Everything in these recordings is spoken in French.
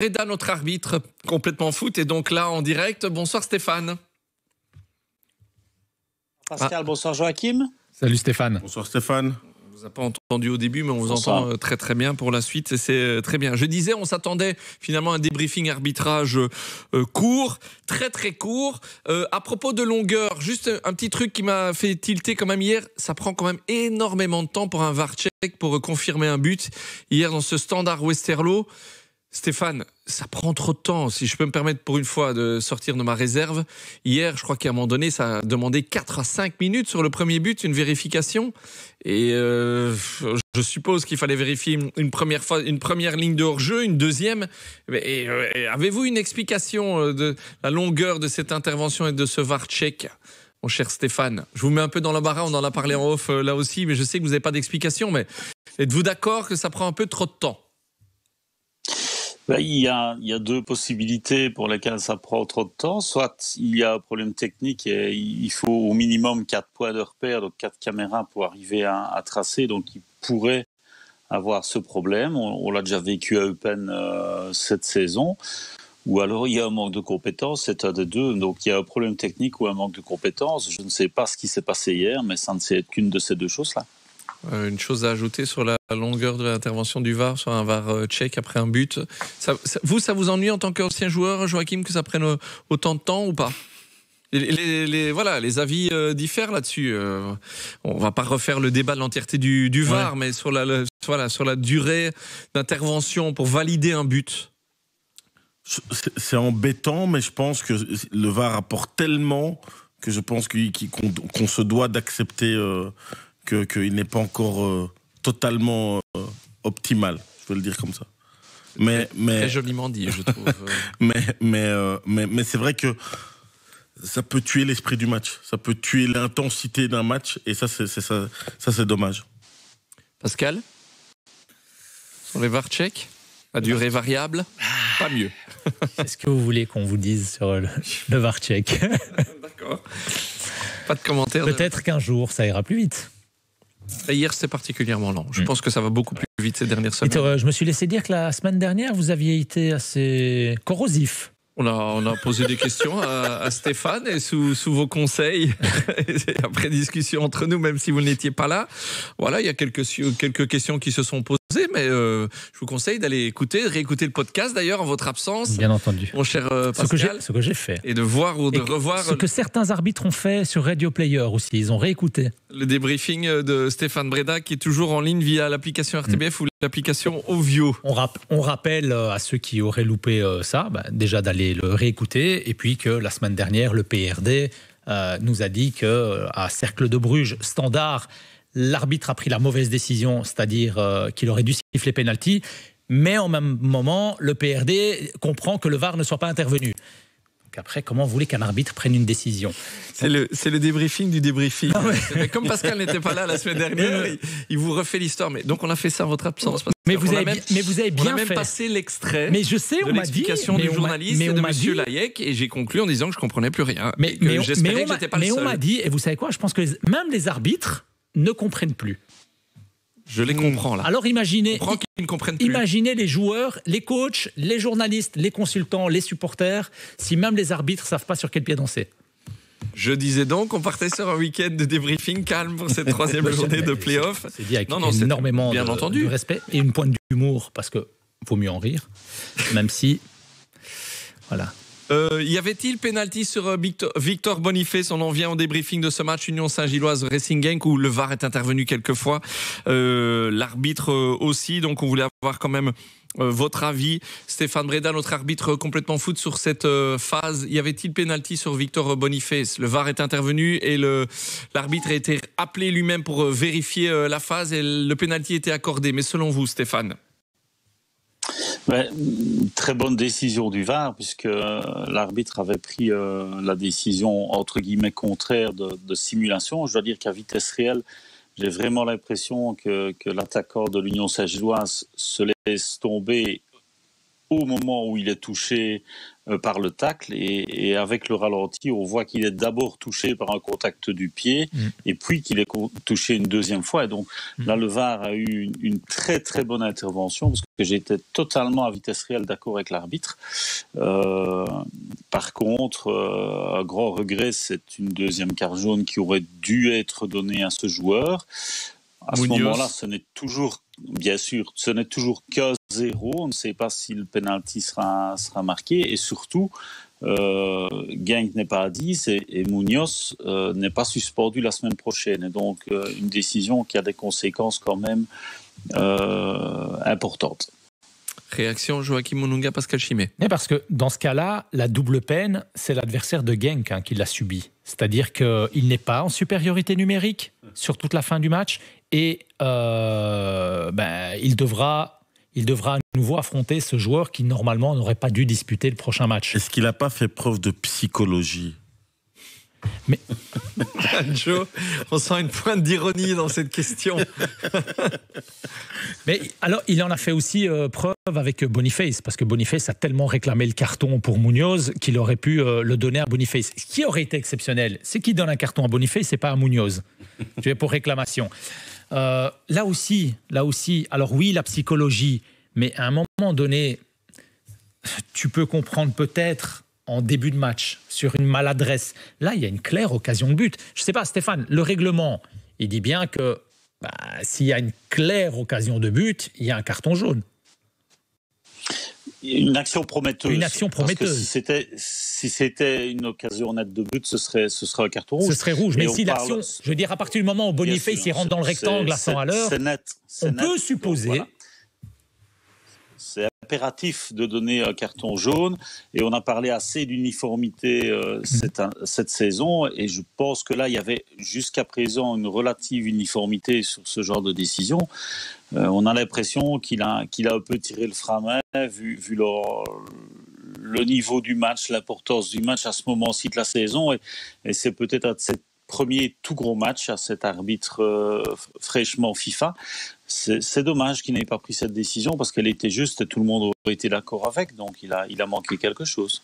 Breda, notre arbitre complètement foot, est donc là en direct. Bonsoir Stéphane. Pascal, bonsoir Joachim. Salut Stéphane. Bonsoir Stéphane. On vous a pas entendu au début, mais on vous Bonsoir. entend très très bien pour la suite et c'est très bien. Je disais, on s'attendait finalement à un débriefing arbitrage court, très très court. À propos de longueur, juste un petit truc qui m'a fait tilter quand même hier, ça prend quand même énormément de temps pour un VAR check pour confirmer un but. Hier dans ce Standard Westerlo, Stéphane, ça prend trop de temps. Si je peux me permettre pour une fois de sortir de ma réserve, hier, je crois qu'à un moment donné, ça a demandé 4 à 5 minutes sur le premier but, une vérification. Et je suppose qu'il fallait vérifier une première ligne de hors-jeu, une deuxième. Et avez-vous une explication de la longueur de cette intervention et de ce VAR check, mon cher Stéphane? Je vous mets un peu dans l'embarras, on en a parlé en off là aussi, mais je sais que vous n'avez pas d'explication. Mais êtes-vous d'accord que ça prend un peu trop de temps? Il y a deux possibilités pour lesquelles ça prend trop de temps. Soit il y a un problème technique et il faut au minimum 4 points de repère, donc 4 caméras pour arriver à tracer. Donc il pourrait avoir ce problème. On l'a déjà vécu à Eupen cette saison. Ou alors il y a un manque de compétences, c'est un des deux. Donc il y a un problème technique ou un manque de compétences. Je ne sais pas ce qui s'est passé hier, mais ça ne sait être qu'une de ces deux choses-là. Une chose à ajouter sur la longueur de l'intervention du VAR, sur un VAR check après un but. Ça vous ennuie en tant qu'ancien joueur, Joachim, que ça prenne autant de temps ou pas? Les avis diffèrent là-dessus. On va pas refaire le débat de l'entièreté du VAR, mais sur la durée d'intervention pour valider un but. C'est embêtant, mais je pense que le VAR apporte tellement que je pense qu'on se doit d'accepter qu'il n'est pas encore totalement optimal. Je vais le dire comme ça. Mais très joliment dit, je trouve. mais c'est vrai que ça peut tuer l'esprit du match. Ça peut tuer l'intensité d'un match. Et ça, c'est dommage. Pascal, sur les VAR check, la durée variable, pas mieux. Qu'est-ce que vous voulez qu'on vous dise sur le VAR check? D'accord. Pas de commentaires. Peut-être qu'un jour, ça ira plus vite. Hier, c'était particulièrement lent. Je pense que ça va beaucoup plus vite ces dernières semaines. Je me suis laissé dire que la semaine dernière, vous aviez été assez corrosif. On a posé des questions à Stéphane et sous vos conseils, et après discussion entre nous, même si vous n'étiez pas là, voilà, il y a quelques questions qui se sont posées, mais je vous conseille d'aller réécouter le podcast d'ailleurs en votre absence. Bien entendu. Mon cher Pascal. Ce que j'ai fait. Et de voir ou de revoir. Ce que certains arbitres ont fait sur Radio Player aussi, ils ont réécouté. Le débriefing de Stéphane Breda qui est toujours en ligne via l'application RTBF ou l'application Ovio. On rappelle à ceux qui auraient loupé ça, déjà d'aller le réécouter, et puis que la semaine dernière, le PRD nous a dit qu'à Cercle de Bruges, Standard, l'arbitre a pris la mauvaise décision, c'est-à-dire qu'il aurait dû siffler penalty, mais en même moment, le PRD comprend que le VAR ne soit pas intervenu. Après, comment vous voulez qu'un arbitre prenne une décision? C'est le débriefing du débriefing. Mais comme Pascal n'était pas là la semaine dernière, il vous refait l'histoire. Mais donc on a fait ça en votre absence. Mais vous avez bien on a même fait. Passé l'extrait. Mais je sais, de l'explication du journaliste et de Monsieur Layek, et j'ai conclu en disant que je comprenais plus rien. J'espérais que j'étais pas le seul. Mais on m'a dit, et vous savez quoi? Je pense que même les arbitres ne comprennent plus. Je les comprends là. Alors imaginez les joueurs, les coachs, les journalistes, les consultants, les supporters, si même les arbitres ne savent pas sur quel pied danser. Je disais donc, on partait sur un week-end de débriefing calme pour cette 3e journée de play-off. C'est dit avec énormément de respect et une pointe d'humour, parce que vaut mieux en rire, même si... Voilà. Y avait-il pénalty sur Victor Boniface? On en vient au débriefing de ce match Union Saint-Gilloise Racing Genk où le VAR est intervenu quelques fois. L'arbitre aussi, donc on voulait avoir quand même votre avis. Stéphane Breda, notre arbitre complètement foot sur cette phase. Y avait-il pénalty sur Victor Boniface? Le VAR est intervenu et l'arbitre a été appelé lui-même pour vérifier la phase et le pénalty était accordé. Mais selon vous, Stéphane? Très bonne décision du VAR, puisque l'arbitre avait pris la décision entre guillemets contraire de simulation. Je dois dire qu'à vitesse réelle, j'ai vraiment l'impression que l'attaquant de l'Union Saint-Gilloise se laisse tomber au moment où il est touché par le tacle, et avec le ralenti, on voit qu'il est d'abord touché par un contact du pied, et puis qu'il est touché une deuxième fois. Et donc là, le VAR a eu une très très bonne intervention, parce que j'étais totalement à vitesse réelle d'accord avec l'arbitre. Par contre, un grand regret, c'est une deuxième carte jaune qui aurait dû être donnée à ce joueur. À ce moment-là, ce n'est toujours, bien sûr, ce n'est toujours que 0. On ne sait pas si le penalty sera marqué. Et surtout, Genk n'est pas à 10 et Munoz n'est pas suspendu la semaine prochaine. Et donc, une décision qui a des conséquences quand même importantes. Réaction Joachim Monunga, Pascal Chimé. Mais parce que dans ce cas-là, la double peine, c'est l'adversaire de Genk qui l'a subi. C'est-à-dire qu'il n'est pas en supériorité numérique sur toute la fin du match et il devra à nouveau affronter ce joueur qui normalement n'aurait pas dû disputer le prochain match. Est-ce qu'il n'a pas fait preuve de psychologie ? Mais Joe, on sent une pointe d'ironie dans cette question. Mais alors, il en a fait aussi preuve avec Boniface, parce que Boniface a tellement réclamé le carton pour Munoz qu'il aurait pu le donner à Boniface. Ce qui aurait été exceptionnel, c'est qu'il donne un carton à Boniface et pas à Munoz, pour réclamation. Là aussi, alors oui, la psychologie, mais à un moment donné, tu peux comprendre peut-être en début de match, sur une maladresse. Là, il y a une claire occasion de but. Je ne sais pas, Stéphane, le règlement, il dit bien que s'il y a une claire occasion de but, il y a un carton jaune. Une action prometteuse. Une action prometteuse. Parce que si c'était une occasion nette de but, ce serait un carton rouge. Ce serait rouge. Mais si l'action, je veux dire, à partir du moment où Boniface il rentre dans le rectangle à 100 à l'heure, on peut supposer... Voilà. C'est impératif de donner un carton jaune, et on a parlé assez d'uniformité cette saison, et je pense que là il y avait jusqu'à présent une relative uniformité sur ce genre de décision. On a l'impression qu'il a un peu tiré le frein à main vu le niveau du match, l'importance du match à ce moment-ci de la saison, et c'est peut-être à cette premier tout gros match à cet arbitre fraîchement FIFA. C'est dommage qu'il n'ait pas pris cette décision, parce qu'elle était juste et tout le monde aurait été d'accord avec, donc il a manqué quelque chose.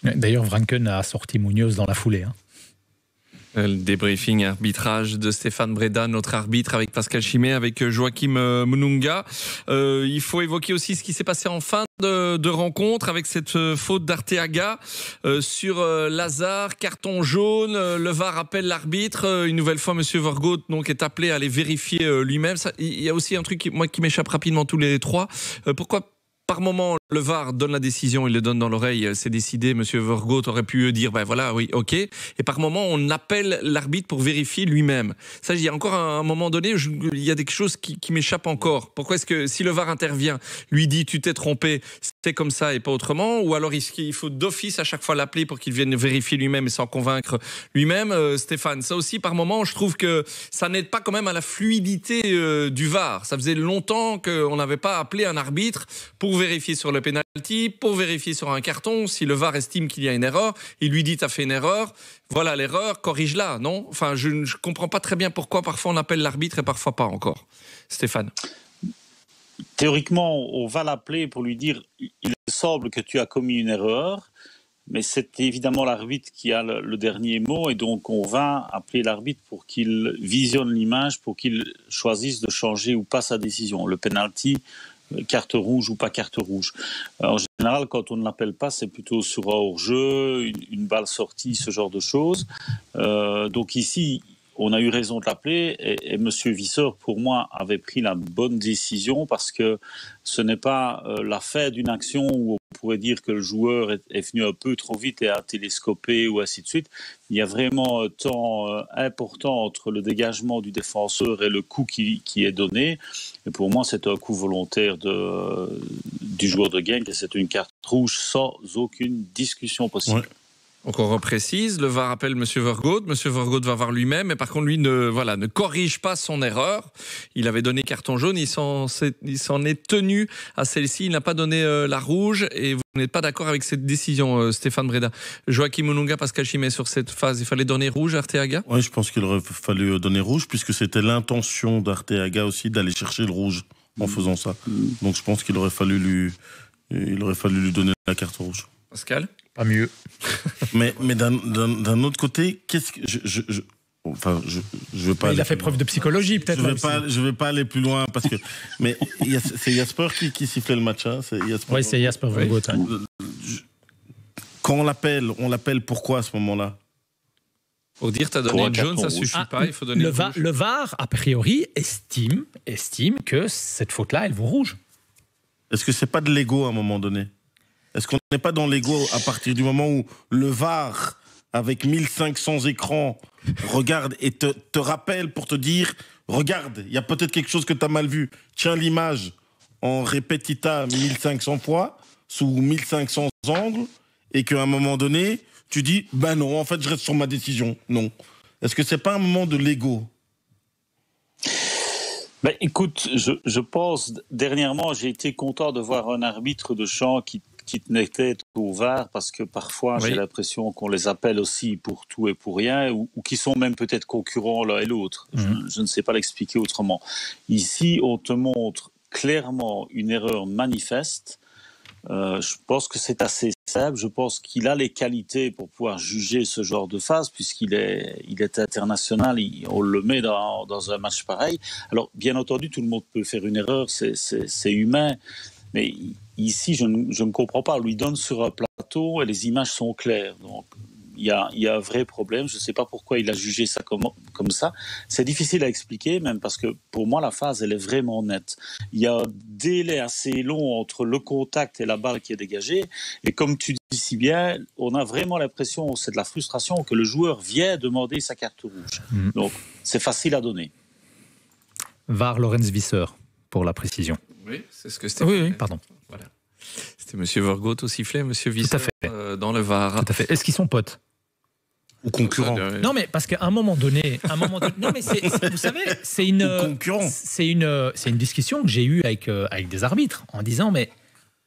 D'ailleurs, Vranken a sorti Munoz dans la foulée. Le débriefing arbitrage de Stéphane Breda, notre arbitre, avec Pascal Chimé, avec Joachim Monunga. Il faut évoquer aussi ce qui s'est passé en fin de rencontre avec cette faute d'Arteaga sur Lazare, carton jaune. Le VAR appelle l'arbitre. Une nouvelle fois, Monsieur Vergoot donc est appelé à aller vérifier lui-même. Il y a aussi un truc qui m'échappe rapidement tous les trois. Pourquoi par moment, le VAR donne la décision, il le donne dans l'oreille, c'est décidé, Monsieur Vergoot aurait pu dire, voilà, oui, ok. Et par moment, on appelle l'arbitre pour vérifier lui-même. Ça, il y a encore un moment donné, il y a des choses qui m'échappent encore. Pourquoi est-ce que si le VAR intervient, lui dit, tu t'es trompé, c'est comme ça et pas autrement, ou alors il faut d'office à chaque fois l'appeler pour qu'il vienne vérifier lui-même et s'en convaincre lui-même, Stéphane. Ça aussi, par moment, je trouve que ça n'aide pas quand même à la fluidité du VAR. Ça faisait longtemps qu'on n'avait pas appelé un arbitre pour vérifier sur le penalty, pour vérifier sur un carton. Si le VAR estime qu'il y a une erreur, il lui dit t'as fait une erreur, voilà l'erreur, corrige-la, non ? Enfin, je ne comprends pas très bien pourquoi parfois on appelle l'arbitre et parfois pas encore. Stéphane. Théoriquement, on va l'appeler pour lui dire il semble que tu as commis une erreur, mais c'est évidemment l'arbitre qui a le dernier mot, et donc on va appeler l'arbitre pour qu'il visionne l'image, pour qu'il choisisse de changer ou pas sa décision. Le penalty, carte rouge ou pas carte rouge. En général, quand on ne l'appelle pas, c'est plutôt sur un hors-jeu, une balle sortie, ce genre de choses. Donc ici, on a eu raison de l'appeler, et M. Visser, pour moi, avait pris la bonne décision, parce que ce n'est pas la fin d'une action où on pourrait dire que le joueur est venu un peu trop vite et a télescopé ou ainsi de suite. Il y a vraiment un temps important entre le dégagement du défenseur et le coup qui est donné. Et pour moi, c'est un coup volontaire du joueur de Genk, et c'est une carte rouge sans aucune discussion possible. Ouais. Donc on reprécise, le VAR appelle M. Vergoot. M. Vergoot va voir lui-même, mais par contre lui ne corrige pas son erreur. Il avait donné carton jaune, il s'en est tenu à celle-ci, il n'a pas donné la rouge, et vous n'êtes pas d'accord avec cette décision, Stéphane Breda. Joachim Monunga, Pascal Chimé, sur cette phase, il fallait donner rouge à Arteaga ? Oui, je pense qu'il aurait fallu donner rouge, puisque c'était l'intention d'Arteaga aussi d'aller chercher le rouge en faisant ça. Donc je pense qu'il aurait fallu il aurait fallu lui donner la carte rouge. Pascal ? Pas mieux. Mais d'un autre côté, qu'est-ce que je veux pas. Il a fait preuve de psychologie, peut-être. Je vais pas aller plus loin parce que. Mais c'est Jasper qui sifflait le match. Hein, oui, c'est Jasper Vergoot. Quand on l'appelle pourquoi à ce moment-là? Pour dire t'as donné une jaune, ça suffit pas. Il faut donner le VAR, a priori, estime que cette faute-là, elle vaut rouge. Est-ce que c'est pas de l'ego à un moment donné? Est-ce qu'on n'est pas dans l'ego à partir du moment où le VAR, avec 1500 écrans, regarde et te rappelle pour te dire, regarde, il y a peut-être quelque chose que tu as mal vu. Tiens l'image en répétita 1500 fois, sous 1500 angles, et qu'à un moment donné, tu dis, ben non, en fait, je reste sur ma décision. Non. Est-ce que c'est pas un moment de l'ego? Ben, écoute, je pense, dernièrement, j'ai été content de voir un arbitre de champ qui tenait tête au VAR, parce que parfois, j'ai l'impression qu'on les appelle aussi pour tout et pour rien, ou qui sont même peut-être concurrents l'un et l'autre. Je ne sais pas l'expliquer autrement. Ici, on te montre clairement une erreur manifeste. Je pense que c'est assez simple. Je pense qu'il a les qualités pour pouvoir juger ce genre de phase, puisqu'il est international. On le met dans un match pareil. Alors, bien entendu, tout le monde peut faire une erreur, c'est humain. Mais ici, je ne comprends pas. On lui donne sur un plateau et les images sont claires. Donc, il y a un vrai problème. Je ne sais pas pourquoi il a jugé ça comme ça. C'est difficile à expliquer, même parce que pour moi, la phase, elle est vraiment nette. Il y a un délai assez long entre le contact et la balle qui est dégagée. Et comme tu dis si bien, on a vraiment l'impression, c'est de la frustration, que le joueur vient demander sa carte rouge. Donc, c'est facile à donner. VAR Lorenz Visser, pour la précision. Oui, c'est ce que c'était. Oui, pardon. Voilà. C'était M. Vergoot au sifflet, M. Visser dans le VAR. Tout à fait. Est-ce qu'ils sont potes ou concurrents? Non, mais parce qu'à un moment donné, non, mais vous savez, c'est une discussion que j'ai eue avec des arbitres en disant, mais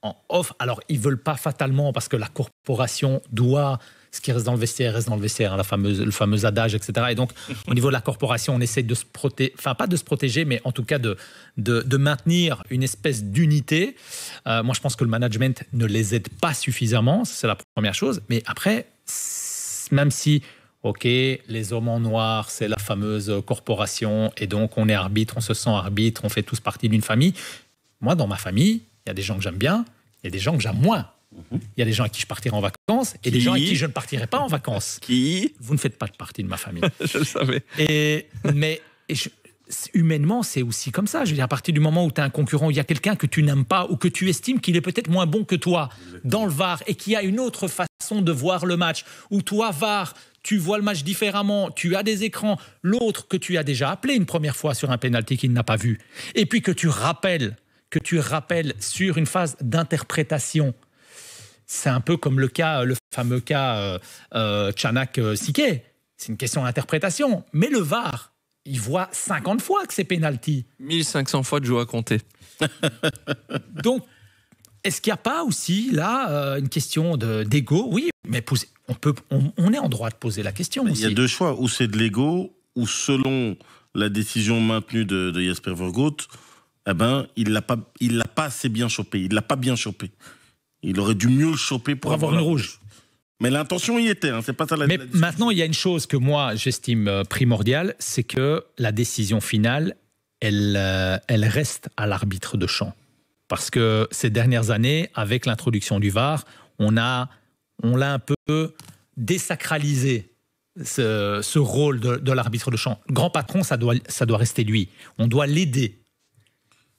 en off, alors ils veulent pas fatalement parce que la corporation doit. Ce qui reste dans le vestiaire, hein, le fameux adage, etc. Et donc, au niveau de la corporation, on essaie de se protéger, enfin pas de se protéger, mais en tout cas de maintenir une espèce d'unité. Moi, je pense que le management ne les aide pas suffisamment, c'est la première chose. Mais après, même si, ok, les hommes en noir, c'est la fameuse corporation, et donc on est arbitre, on se sent arbitre, on fait tous partie d'une famille. Moi, dans ma famille, il y a des gens que j'aime bien, il y a des gens que j'aime moins. Il y a des gens avec qui je partirai en vacances et des gens avec qui je ne partirai pas en vacances. Vous ne faites pas partie de ma famille. Je le savais. Humainement, c'est aussi comme ça. Je veux dire, à partir du moment où tu as un concurrent, où il y a quelqu'un que tu n'aimes pas ou que tu estimes qu'il est peut-être moins bon que toi dans le VAR et qui a une autre façon de voir le match, où toi, VAR, tu vois le match différemment, tu as des écrans, l'autre que tu as déjà appelé une première fois sur un penalty qu'il n'a pas vu, et puis que tu rappelles sur une phase d'interprétation. C'est un peu comme le fameux cas Chanak-Siké. C'est une question d'interprétation. Mais le VAR, il voit 50 fois que c'est penalty. 1500 fois de jouer à compter. Donc, est-ce qu'il n'y a pas aussi, là, une question d'ego? Oui, mais on est en droit de poser la question aussi. Il y a deux choix. Ou c'est de l'ego, ou selon la décision maintenue de Jasper Vergoot, eh ben, il l'a pas assez bien chopé. Il l'a pas bien chopé. Il aurait dû mieux le choper pour avoir une rouge. Mais l'intention y était, hein, c'est pas ça la Mais maintenant, il y a une chose que moi, j'estime primordiale, c'est que la décision finale, elle reste à l'arbitre de champ. Parce que ces dernières années, avec l'introduction du VAR, on l'a un peu désacralisé, ce rôle de l'arbitre de champ. Le grand patron, ça doit rester lui. On doit l'aider.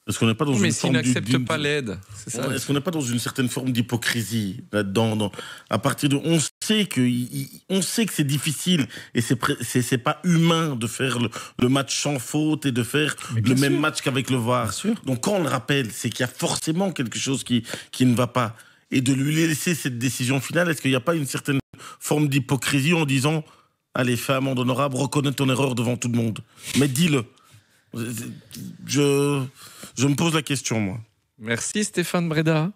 Est-ce qu'on n'est pas dans mais s'il n'accepte pas l'aide, c'est ça. Est-ce qu'on n'est pas dans une certaine forme d'hypocrisie là-dedans? À partir de, on sait que c'est difficile et c'est pas humain de faire le match sans faute et de faire le même match qu'avec le VAR. Donc quand on le rappelle, c'est qu'il y a forcément quelque chose qui ne va pas. Et de lui laisser cette décision finale, est-ce qu'il n'y a pas une certaine forme d'hypocrisie en disant, allez, fais amende honorable, reconnais ton erreur devant tout le monde, mais dis-le. Je me pose la question, moi. Merci Stéphane Breda.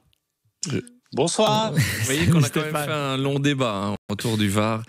Bonsoir. Vous voyez qu'on a quand même fait un long débat autour du VAR.